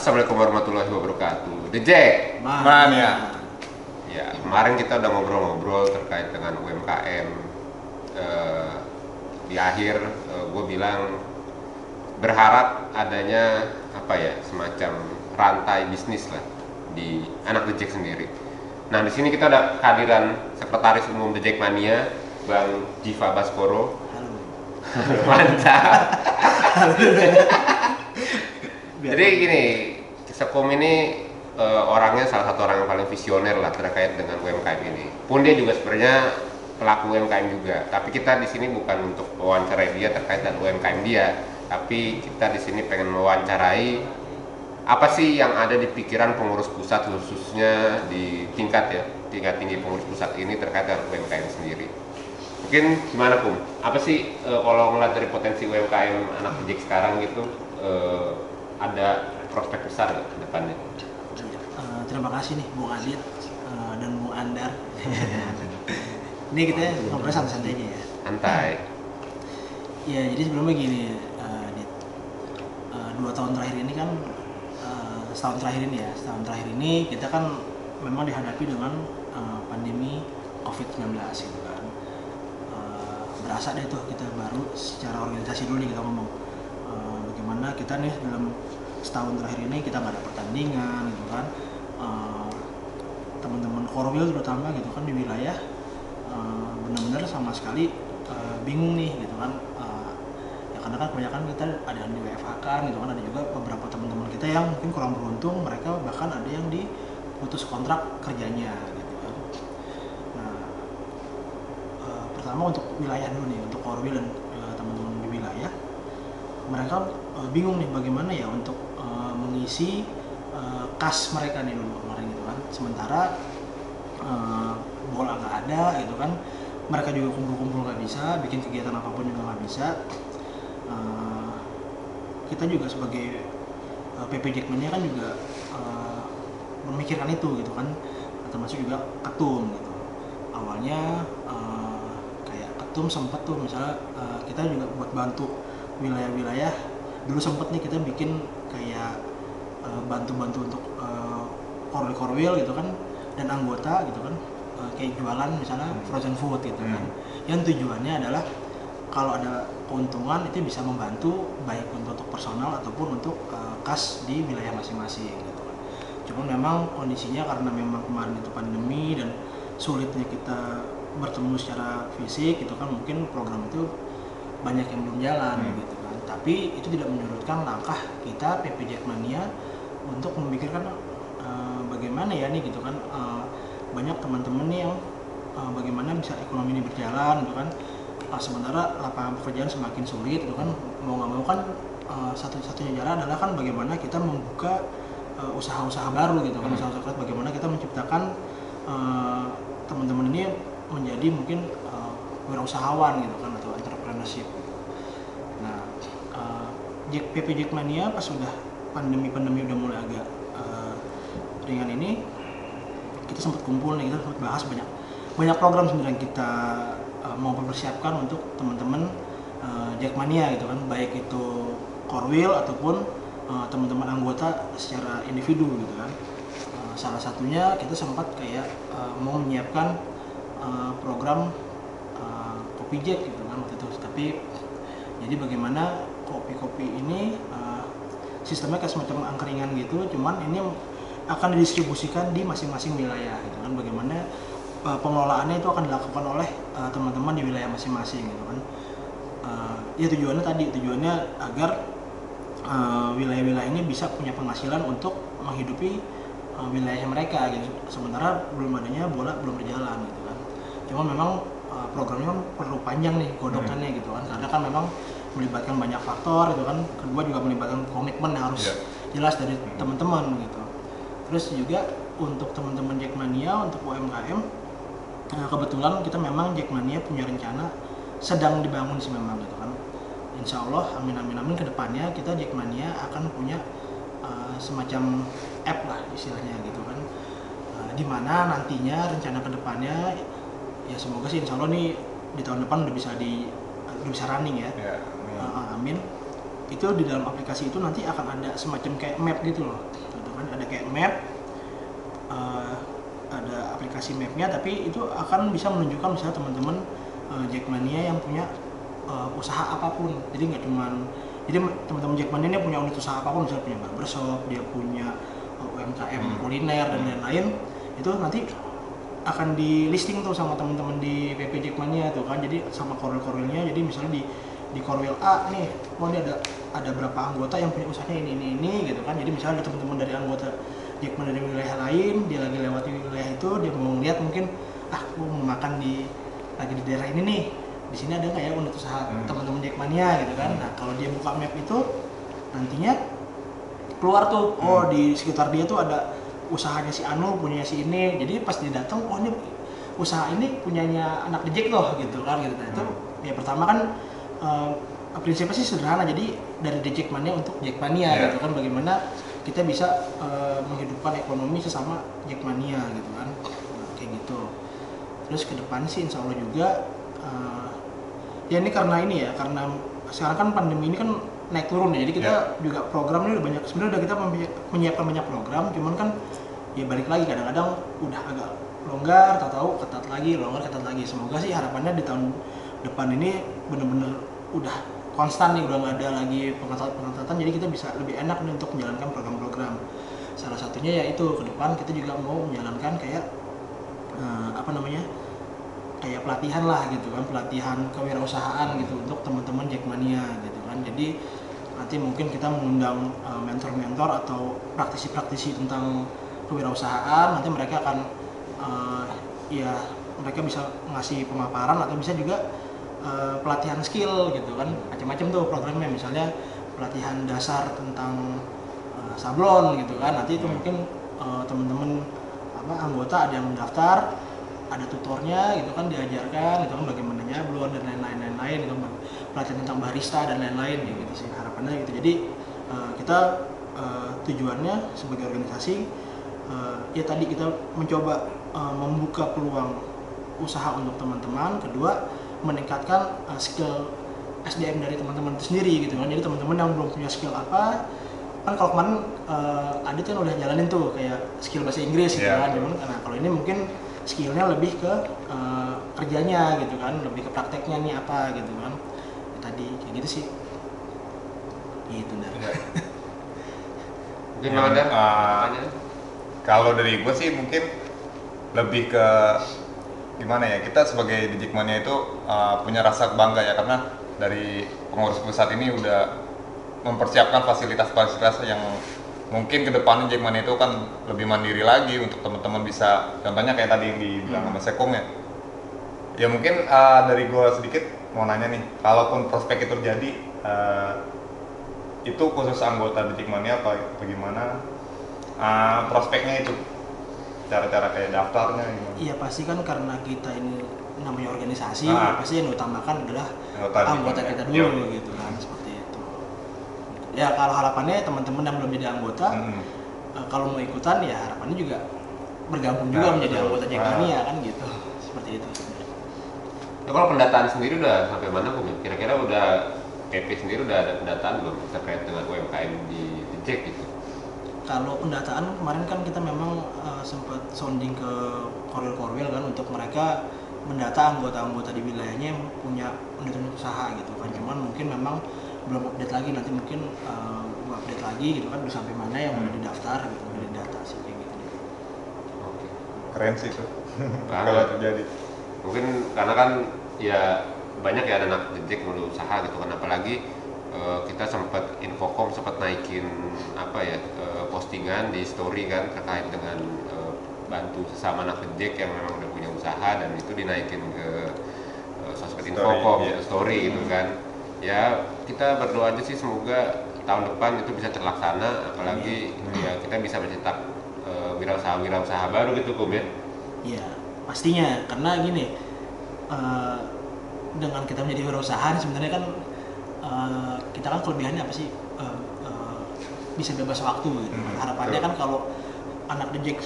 Assalamualaikum warahmatullahi wabarakatuh. The Jack. Man ya. Ya, kemarin kita udah ngobrol-ngobrol terkait dengan UMKM. Di akhir gue bilang berharap adanya semacam rantai bisnis lah di anak The Jack sendiri. Nah, di sini kita ada kehadiran Sekretaris Umum The Jack Mania, Bang Jiva Baskoro. Halo. Mantap. Jadi gini, Sekom ini orangnya salah satu orang yang paling visioner lah terkait dengan UMKM ini. Pun dia juga sebenarnya pelaku UMKM juga. Tapi kita di sini bukan untuk wawancarai dia terkait dengan UMKM dia, tapi kita di sini pengen mewawancarai apa sih yang ada di pikiran pengurus pusat, khususnya di tingkat tinggi pengurus pusat ini terkait dengan UMKM sendiri. Mungkin gimana Kum? Apa sih kalau ngeliat dari potensi UMKM anak project sekarang gitu, ada prospek besar nggak ke depannya? Terima kasih nih Bung Adit dan Bung Andar. Ini kita ngobrol santai-santai aja ya. Santai. Ya jadi sebelumnya gini, Adit. 2 tahun terakhir ini kan, setahun terakhir ini kita kan memang dihadapi dengan pandemi COVID-19 gitu kan. Berasa deh tuh kita baru secara organisasi dulu nih kita ngomong. Bagaimana kita nih dalam setahun terakhir ini kita nggak ada pertandingan gitu kan, teman-teman Korwil terutama gitu kan di wilayah benar-benar sama sekali bingung nih gitu kan, ya karena kan kebanyakan kita ada yang di WFH kan gitu kan, ada juga beberapa teman-teman kita yang mungkin kurang beruntung, mereka bahkan ada yang diputus kontrak kerjanya gitu kan. Nah, pertama untuk wilayah dulu nih, untuk Korwil dan teman-teman di wilayah, mereka bingung nih bagaimana ya untuk mengisi kas mereka nih dulu kemarin gitu kan. Sementara bola nggak ada gitu kan, mereka juga kumpul-kumpul nggak bisa, bikin kegiatan apapun juga nggak bisa. Kita juga sebagai PP Jackmania kan juga memikirkan itu gitu kan, termasuk juga ketum gitu. Awalnya kayak ketum sempat tuh misalnya kita juga buat bantu wilayah-wilayah, dulu sempet nih kita bikin kayak bantu-bantu untuk korwil gitu kan, dan anggota gitu kan, kayak jualan misalnya frozen food gitu kan, yang tujuannya adalah kalau ada keuntungan itu bisa membantu baik untuk personal ataupun untuk kas di wilayah masing-masing gitu kan. Cuman memang kondisinya karena memang kemarin itu pandemi dan sulitnya kita bertemu secara fisik gitu kan, mungkin program itu banyak yang belum jalan gitu kan. Tapi itu tidak menyurutkan langkah kita PP Jackmania untuk memikirkan bagaimana ya nih gitu kan, banyak teman-teman nih yang bagaimana bisa ekonomi ini berjalan gitu kan. Sementara lapangan pekerjaan semakin sulit gitu kan, mau nggak mau kan satu-satunya cara adalah kan bagaimana kita membuka usaha-usaha baru gitu kan, usaha-usaha bagaimana kita menciptakan teman-teman ini menjadi mungkin wirausahawan gitu kan, atau entrepreneurship gitu. Nah, PP Jackmania pas sudah pandemi udah mulai agak ringan ini, kita sempat kumpul nih, kita sempat bahas banyak program sebenarnya yang kita mau mempersiapkan untuk teman-teman Jackmania gitu kan, baik itu Korwil ataupun teman-teman anggota secara individu gitu kan. Salah satunya kita sempat kayak mau menyiapkan program kopi Jack gitu kan waktu itu. Tapi jadi bagaimana kopi-kopi ini sistemnya kayak semacam angkringan gitu, cuman ini akan didistribusikan di masing-masing wilayah gitu kan. Bagaimana pengelolaannya itu akan dilakukan oleh teman-teman di wilayah masing-masing gitu kan. Ya tujuannya agar wilayah-wilayah ini bisa punya penghasilan untuk menghidupi wilayah mereka gitu. Sementara belum adanya bola belum berjalan gitu kan. Cuma memang programnya kan perlu panjang nih godokannya gitu kan, karena kan memang melibatkan banyak faktor gitu kan. Kedua juga melibatkan komitmen yang harus jelas dari teman-teman gitu. Terus juga untuk teman-teman Jackmania, untuk UMKM, kebetulan kita memang Jackmania punya rencana sedang dibangun sih memang gitu kan. Insya Allah amin kedepannya kita Jackmania akan punya semacam app lah istilahnya gitu kan, dimana nantinya rencana kedepannya ya semoga sih insya Allah nih di tahun depan udah bisa running ya. Amin. itu di dalam aplikasi itu nanti akan ada semacam kayak map gitu loh, gitu kan, ada kayak map, ada aplikasi mapnya, tapi itu akan bisa menunjukkan misalnya teman-teman Jackmania yang punya usaha apapun. Jadi nggak cuman, jadi teman-teman Jackmania ini punya unit usaha apapun, misalnya punya barbershop, dia punya UMKM kuliner dan lain-lain, itu nanti akan di listing tuh sama teman-teman di PP Jackmania tuh kan. Jadi sama korwil-korwilnya, jadi misalnya di korwil A nih, oh ini ada berapa anggota yang punya usahanya ini gitu kan. Jadi misalnya ada teman-teman dari anggota Jackmania dari wilayah lain, dia lagi lewati wilayah itu, dia mau lihat mungkin, aku mau makan lagi di daerah ini nih, di sini ada nggak ya unit usaha teman-teman Jackmania gitu kan. Nah kalau dia buka map itu nantinya keluar tuh, oh di sekitar dia tuh ada usahanya si Anu, punya si ini. Jadi pas dia datang, oh ini usaha ini punyanya anak Jack loh gitu kan gitu. Nah itu ya pertama kan prinsipnya sih sederhana, jadi dari Jackmania untuk Jackmania gitu kan, bagaimana kita bisa menghidupkan ekonomi sesama Jackmania gitu kan. Nah, kayak gitu. Terus ke depan sih insya Allah juga ya ini karena sekarang kan pandemi ini kan naik turun ya, jadi kita juga program ini udah banyak, sebenarnya udah kita menyiapkan banyak program, cuman kan ya balik lagi kadang-kadang udah agak longgar, tahu ketat lagi, longgar ketat lagi. Semoga sih harapannya di tahun depan ini bener-bener udah konstan nih, udah nggak ada lagi pengetatan, jadi kita bisa lebih enak nih untuk menjalankan program-program. Salah satunya yaitu ke depan kita juga mau menjalankan kayak kayak pelatihan lah gitu kan, pelatihan kewirausahaan gitu untuk teman-teman Jackmania gitu kan. Jadi nanti mungkin kita mengundang mentor-mentor atau praktisi-praktisi tentang kewirausahaan. Nanti mereka akan mereka bisa ngasih pemaparan atau bisa juga pelatihan skill gitu kan, macam-macam tuh programnya. Misalnya pelatihan dasar tentang sablon gitu kan, nanti itu mungkin teman-teman anggota ada yang mendaftar, ada tutornya gitu kan, diajarkan gitu kan bagaimana nyablon dan lain-lain gitu, pelatihan tentang barista dan lain-lain gitu sih harapannya gitu. Jadi kita tujuannya sebagai organisasi ya tadi kita mencoba membuka peluang usaha untuk teman-teman. Kedua, meningkatkan skill SDM dari teman-teman itu sendiri gitu kan. Jadi teman-teman yang belum punya skill apa, kan kalau kemarin Adit kan udah jalanin tuh kayak skill bahasa Inggris gitu kan. Nah kalau ini mungkin skillnya lebih ke kerjanya gitu kan, lebih ke prakteknya nih apa gitu kan. Ya, tadi kayak gitu sih. Gitu dah. Mungkin ada kalau dari gue sih mungkin lebih ke gimana ya, kita sebagai di Jackmania itu punya rasa bangga ya, karena dari pengurus pusat ini udah mempersiapkan fasilitas-fasilitas yang mungkin kedepannya Jackmania itu kan lebih mandiri lagi untuk teman-teman bisa, contohnya kayak tadi yang dibilang sama Sekong ya. Ya mungkin dari gue sedikit mau nanya nih, kalaupun prospek itu terjadi, itu khusus anggota di Jackmania apa bagaimana prospeknya itu? Cara-cara kayak daftarnya gimana? Iya pasti kan karena kita ini namanya organisasi, pasti yang diutamakan adalah anggota kita dulu gitu kan, seperti itu. Ya kalau harapannya teman-teman yang belum jadi anggota, kalau mau ikutan ya harapannya juga bergabung juga menjadi anggota Jackmania kan gitu, seperti itu. Ya, kalau pendataan sendiri udah sampai mana Bung? Kira-kira udah PP sendiri udah ada pendataan belum terkait dengan UMKM di Jack gitu? Kalau pendataan kemarin kan kita memang sempat sounding ke korwil-korwil kan untuk mereka mendata anggota-anggota di wilayahnya yang punya unit usaha gitu kan. Cuman mungkin memang belum update lagi, nanti mungkin update lagi gitu kan, udah sampai mana yang udah didaftar gitu, udah didata sih kayak gitu. Oke. Keren sih itu kalau terjadi. Mungkin karena kan ya banyak ya anak Jack mulai usaha gitu kan, apalagi kita sempat Infocom sempat naikin postingan di story kan terkait dengan bantu sesama anak Jack yang memang udah punya usaha, dan itu dinaikin ke sosmed Infocom story gitu kan. Ya kita berdoa aja sih semoga tahun depan itu bisa terlaksana, apalagi ya kita bisa mencetak wirausaha baru gitu Kum ya. Iya pastinya, karena gini, dengan kita menjadi wirausaha sebenarnya kan kita kan kelebihannya apa sih, bisa bebas waktu gitu. Harapannya kan kalau anak Jack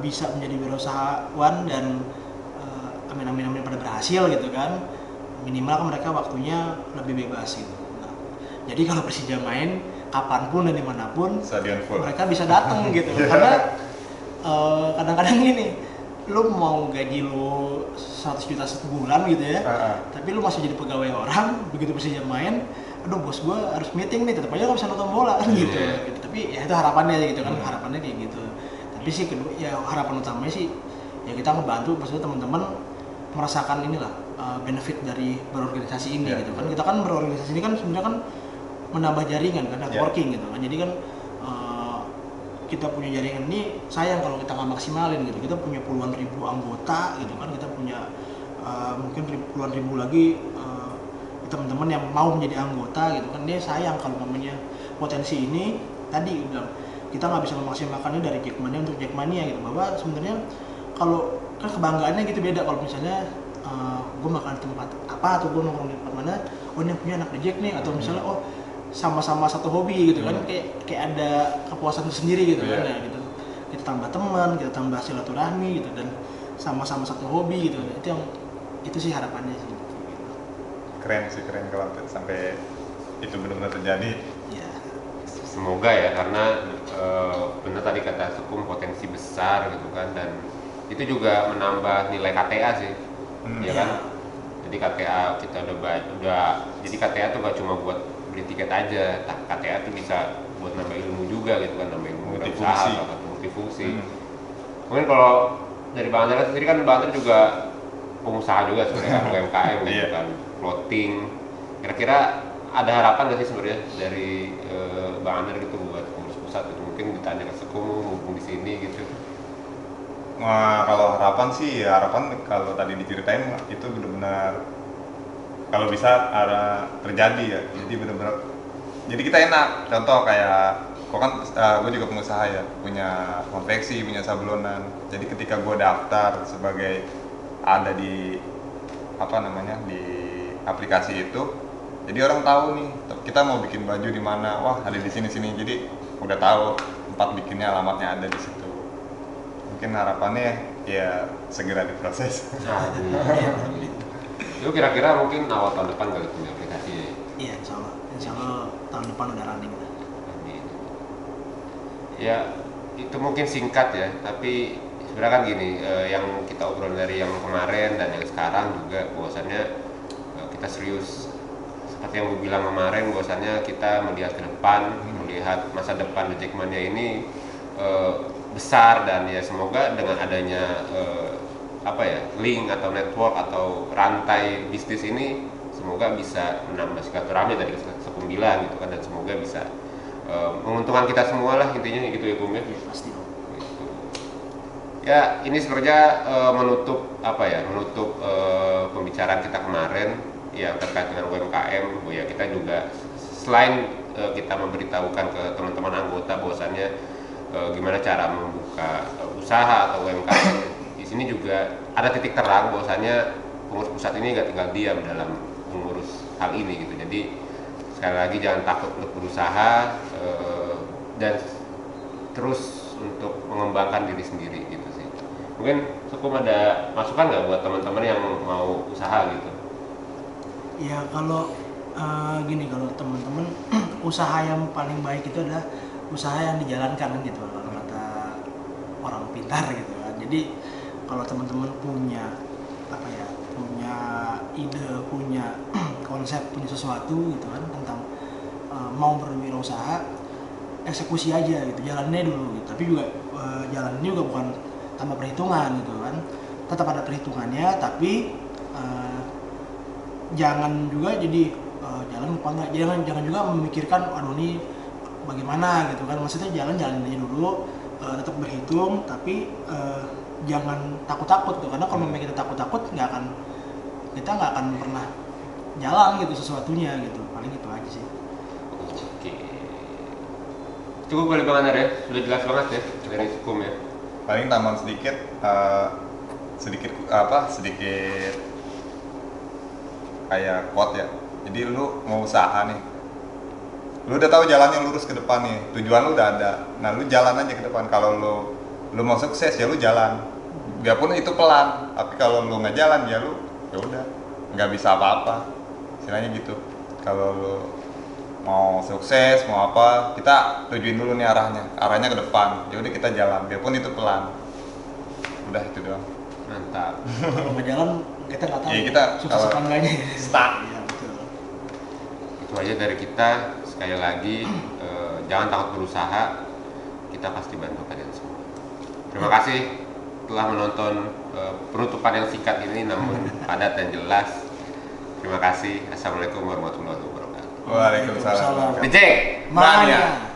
bisa menjadi wirausahawan dan amin pada berhasil gitu kan, minimal kan mereka waktunya lebih bebas gitu. Nah, Jadi kalau Persija main kapanpun dan dimanapun Stadion full. mereka bisa datang gitu. Karena kadang-kadang gini, lu mau gaji lu 100 juta satu bulan gitu ya, tapi lu masih jadi pegawai orang, begitu Persija main, aduh bos gua harus meeting nih, tetap aja nggak bisa nonton bola kan gitu. Gitu. Tapi ya itu harapannya gitu kan, harapannya kayak gitu. Tapi sih kedua, ya harapan utamanya sih ya kita ngebantu maksudnya teman-teman merasakan inilah benefit dari berorganisasi ini gitu kan. Kita kan berorganisasi ini kan sebenarnya kan menambah jaringan kan, networking gitu kan. Jadi kan kita punya jaringan ini sayang kalau kita nggak maksimalin gitu. Kita punya puluhan ribu anggota gitu kan, kita punya mungkin puluhan ribu lagi teman-teman yang mau menjadi anggota gitu kan. Dia sayang kalau namanya potensi ini tadi bilang kita nggak bisa memaksimalkannya dari Jackmania untuk Jackmania gitu. Bahwa sebenarnya kalau kan kebanggaannya gitu beda kalau misalnya gue makan di tempat apa atau gue nongkrong di tempat mana, oh ini punya anak The Jack nih, atau misalnya oh sama-sama satu hobi gitu kan, kayak ada kepuasan tersendiri gitu kan. Nah, gitu kita tambah teman, kita tambah silaturahmi gitu, dan sama-sama satu hobi gitu. Itu sih harapannya sih gitu. Keren kalau sampai itu benar-benar terjadi. Ya. Semoga ya, karena benar tadi kata Sukum, potensi besar gitu kan, dan itu juga menambah nilai KTA sih, ya kan. Jadi KTA kita udah jadi KTA tuh gak cuma buat beli tiket aja, KTA tuh bisa buat nambah ilmu juga gitu kan, nambah ilmu usaha atau multifungsi. Mungkin kalau dari Bang Andrea sendiri kan, Bang Andrea juga pengusaha juga sebenarnya kan, UMKM gitu kan, clothing. Kira-kira ada harapan nggak sih sebenarnya dari Bang Andrea gitu buat pengurus pusat gitu? Mungkin ditanya ke Sukum mumpung di sini gitu. Nah, kalau harapan sih, ya harapan kalau tadi diceritain itu benar-benar kalau bisa ada terjadi ya. Jadi benar-benar, jadi kita enak. Contoh kayak, kok kan gue juga pengusaha ya, punya konveksi, punya sablonan. Jadi ketika gue daftar sebagai ada di di aplikasi itu, jadi orang tahu nih kita mau bikin baju di mana, wah ada di sini. Jadi udah tahu tempat bikinnya, alamatnya ada di situ. Mungkin harapannya ya segera diproses. Itu kira-kira mungkin awal tahun depan kali punya aplikasi ya? Iya, insya Allah tahun depan udah running. Ya, itu mungkin singkat ya, tapi sebenarnya kan gini, yang kita obrol dari yang kemarin dan yang sekarang juga bahwasannya kita serius. Seperti yang gue bilang kemarin, bahwasannya kita melihat ke depan, melihat masa depan The Jackmania ini besar, dan ya semoga dengan adanya link atau network atau rantai bisnis ini semoga bisa menambah silaturahmi tadi Sukum bilang gitu kan, dan semoga bisa menguntungkan kita semua lah intinya gitu ya Bung ya. Pasti dong. Gitu. Ya ini sebenarnya menutup pembicaraan kita kemarin yang terkait dengan UMKM. Ya kita juga selain kita memberitahukan ke teman-teman anggota bahwasannya gimana cara membuka usaha atau UMKM, di sini juga ada titik terang bahwasannya pengurus pusat ini nggak tinggal diam dalam mengurus hal ini gitu. Jadi sekali lagi jangan takut untuk berusaha dan terus untuk mengembangkan diri sendiri gitu sih. Mungkin Sukum ada masukan nggak buat teman-teman yang mau usaha gitu? Ya kalau gini, kalau teman-teman usaha yang paling baik itu adalah usaha yang dijalankan gitu, kalau kata orang pintar gitu kan. Jadi kalau teman-teman punya punya ide, punya konsep, punya sesuatu gitu kan tentang mau berwirausaha, eksekusi aja gitu, jalannya dulu gitu. Tapi juga jalannya juga bukan tanpa perhitungan gitu kan, tetap ada perhitungannya, tapi jangan juga jadi jalan lupa nggak, jangan juga memikirkan aduh ini bagaimana gitu kan. Maksudnya jalan aja dulu, tetap berhitung, tapi jangan takut-takut tuh, karena kalau memang kita takut-takut kita nggak akan pernah jalan gitu sesuatunya gitu. Paling itu aja sih. Oke, cukup kali Bang Andrea ya, sudah jelas banget ya dari Sukum ya. Paling tambahan sedikit kayak quote ya. Jadi lu mau usaha nih, lu udah tahu jalannya lurus ke depan nih, tujuan lu udah ada. Nah lu jalan aja ke depan. Kalau lu mau sukses ya lu jalan, biarpun itu pelan. Tapi kalau lu nggak jalan ya lu udah nggak bisa apa-apa. Istilahnya gitu. Kalau lu mau sukses mau apa kita tujuin dulu nih arahnya ke depan, jadi kita jalan biarpun itu pelan, udah itu doang. Mantap. Kalau nggak jalan kita nggak tahu Iya, kita sukses kalau apa enggaknya. stuck. Iya betul. Itu aja dari kita. Sekali lagi jangan takut berusaha, kita pasti bantu kalian semua. Terima kasih telah menonton penutupan yang singkat ini namun padat dan jelas. Terima kasih. Assalamualaikum warahmatullahi wabarakatuh. Waalaikumsalam. DJ Mania.